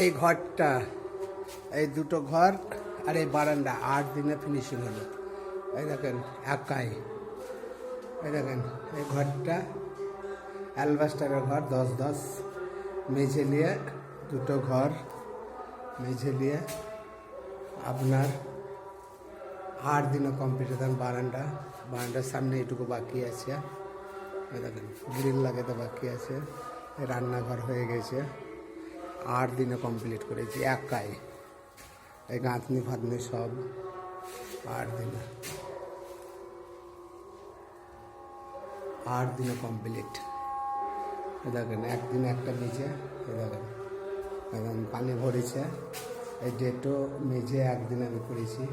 এই ঘরটা, এই দুটো ঘর আর এই বারান্দা 8 দিনে ফিনিশিং হলো। এই দেখেন একাই, এই দেখেন এই ঘরটা অ্যালবাস্টারের ঘর 10-10 মেঝে নিয়ে, দুটো ঘর মেঝে নিয়ে আপনার 8 দিনে কমপ্লিট। দেখেন বারান্দার সামনে এটুকু বাকি আছে, দেখেন গ্রিল লাগাতে বাকি আছে। রান্নাঘর হয়ে গেছে, 8 দিনে কমপ্লিট করেছি একাই। এই গাঁথনি ফাতনি সব 8 দিনে কমপ্লিট। দেখেন একদিনে একটা মেঝে, দেখেন একদম পানি ভরেছে। এই ডেটও মেঝে একদিন আমি করেছি।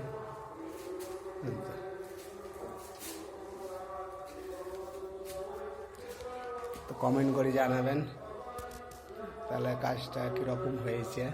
তো কমেন্ট করে জানাবেন তাহলে কাজটা কীরকম হয়েছে।